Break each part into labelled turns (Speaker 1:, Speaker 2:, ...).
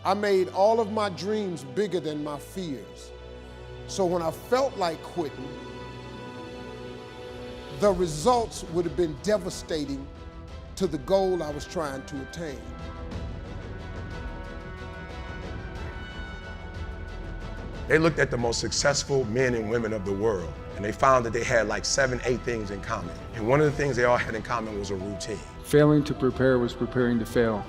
Speaker 1: I made all of my dreams bigger than my fears. So when I felt like quitting, the results would have been devastating to the goal I was trying to attain.
Speaker 2: They looked at the most successful men and women of the world, and they found that they had like 7, 8 things in common. And one of the things they all had in common was a routine.
Speaker 3: Failing to prepare was preparing to fail.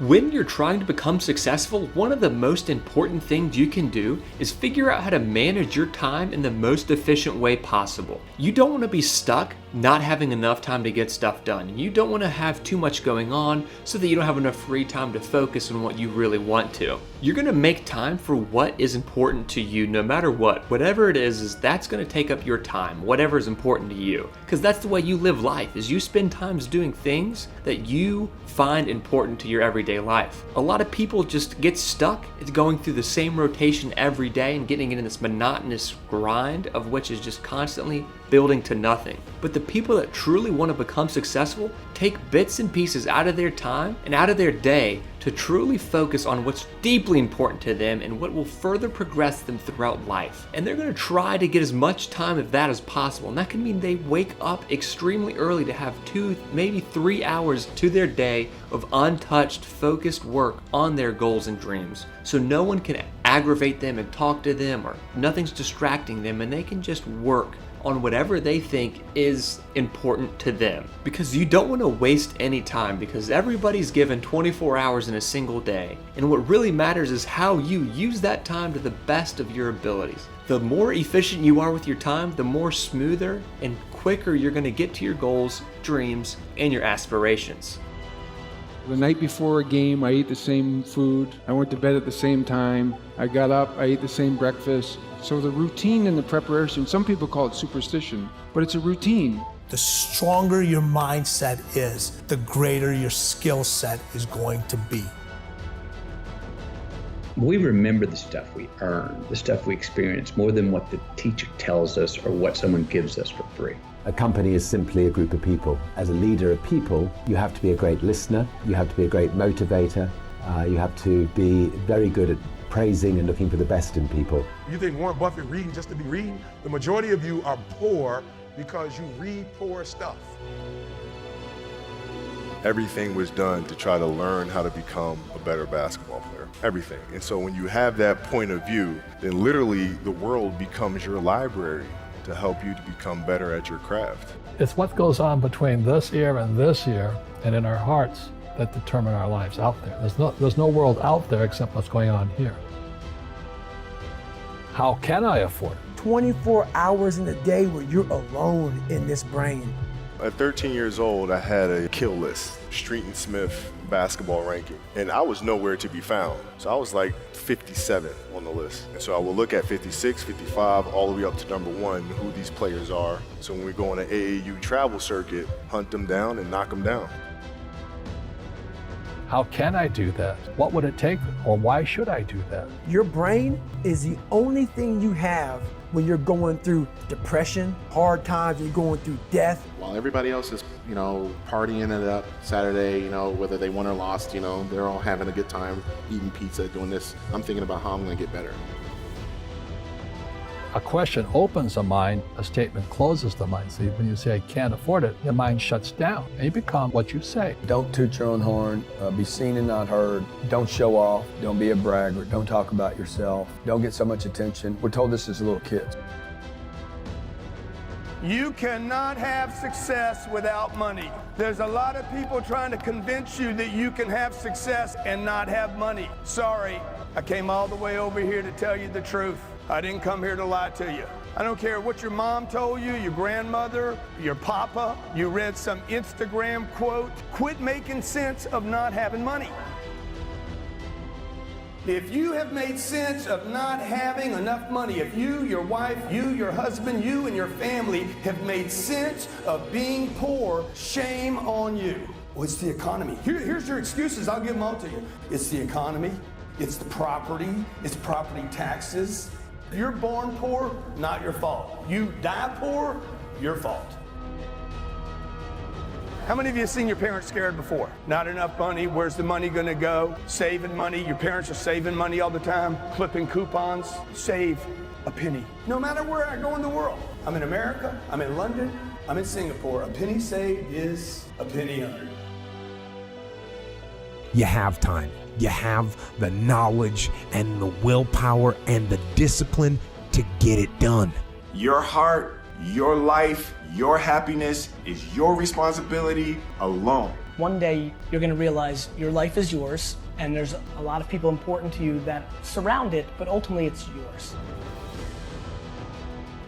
Speaker 4: When you're trying to become successful, one of the most important things you can do is figure out how to manage your time in the most efficient way possible. You don't want to be stuck not having enough time to get stuff done. You don't want to have too much going on so that you don't have enough free time to focus on what you really want to. You're going to make time for what is important to you no matter what. Whatever it is that's going to take up your time, whatever is important to you. Because that's the way you live life, is you spend times doing things that you find important to your everyday life. A lot of people just get stuck at going through the same rotation every day and getting in this monotonous grind of which is just constantly building to nothing. But the people that truly want to become successful take bits and pieces out of their time and out of their day to truly focus on what's deeply important to them and what will further progress them throughout life. And they're going to try to get as much time of that as possible. And that can mean they wake up extremely early to have 2, maybe 3 hours to their day of untouched, focused work on their goals and dreams. So no one can aggravate them and talk to them, or nothing's distracting them, and they can just work on whatever they think is important to them. Because you don't want to waste any time, because everybody's given 24 hours in a single day. And what really matters is how you use that time to the best of your abilities. The more efficient you are with your time, the more smoother and quicker you're going to get to your goals, dreams, and your aspirations.
Speaker 3: The night before a game, I ate the same food. I went to bed at the same time. I got up, I ate the same breakfast. So the routine and the preparation, some people call it superstition, but it's a routine.
Speaker 5: The stronger your mindset is, the greater your skill set is going to be.
Speaker 6: We remember the stuff we earn, the stuff we experience, more than what the teacher tells us or what someone gives us for free.
Speaker 7: A company is simply a group of people. As a leader of people, you have to be a great listener, you have to be a great motivator, you have to be very good at praising and looking for the best in people.
Speaker 2: You think Warren Buffett reading just to be reading? The majority of you are poor because you read poor stuff.
Speaker 8: Everything was done to try to learn how to become a better basketball player. Everything. And so when you have that point of view, then literally the world becomes your library to help you to become better at your craft.
Speaker 9: It's what goes on between this year and in our hearts that determine our lives out there. There's no world out there except what's going on here. How can I afford it?
Speaker 10: 24 hours in a day where you're alone in this brain.
Speaker 8: At 13 years old, I had a kill list, Street and Smith basketball ranking, and I was nowhere to be found. So I was like 57 on the list. And so I would look at 56, 55, all the way up to number 1, who these players are. So when we go on an AAU travel circuit, hunt them down and knock them down.
Speaker 9: How can I do that? What would it take, or why should I do that?
Speaker 10: Your brain is the only thing you have when you're going through depression, hard times, you're going through death.
Speaker 11: While everybody else is, partying it up Saturday, whether they won or lost, they're all having a good time, eating pizza, doing this. I'm thinking about how I'm gonna get better.
Speaker 9: A question opens the mind, a statement closes the mind. See, when you say, I can't afford it, your mind shuts down and you become what you say.
Speaker 12: Don't toot your own horn, be seen and not heard. Don't show off, don't be a braggart, don't talk about yourself, don't get so much attention. We're told this as little kids.
Speaker 13: You cannot have success without money. There's a lot of people trying to convince you that you can have success and not have money. Sorry, I came all the way over here to tell you the truth. I didn't come here to lie to you. I don't care what your mom told you, your grandmother, your papa, you read some Instagram quote. Quit making sense of not having money. If you have made sense of not having enough money, if you, your wife, you, your husband, you and your family have made sense of being poor, shame on you. Well, it's the economy. Here's your excuses, I'll give them all to you. It's the economy, it's the property, it's property taxes. You're born poor, not your fault. You die poor, your fault. How many of you have seen your parents scared before? Not enough money, where's the money gonna go? Saving money, your parents are saving money all the time, clipping coupons. Save a penny. No matter where I go in the world. I'm in America, I'm in London, I'm in Singapore. A penny saved is a penny earned.
Speaker 14: You have time. You have the knowledge and the willpower and the discipline to get it done.
Speaker 15: Your heart, your life, your happiness is your responsibility alone.
Speaker 16: One day you're going to realize your life is yours and there's a lot of people important to you that surround it, but ultimately it's yours.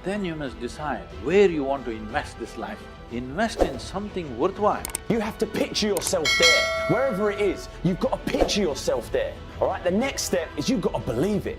Speaker 17: Then you must decide where you want to invest this life. Invest in something worthwhile.
Speaker 18: You have to picture yourself there. Wherever it is, you've got to picture yourself there. All right, the next step is you've got to believe it.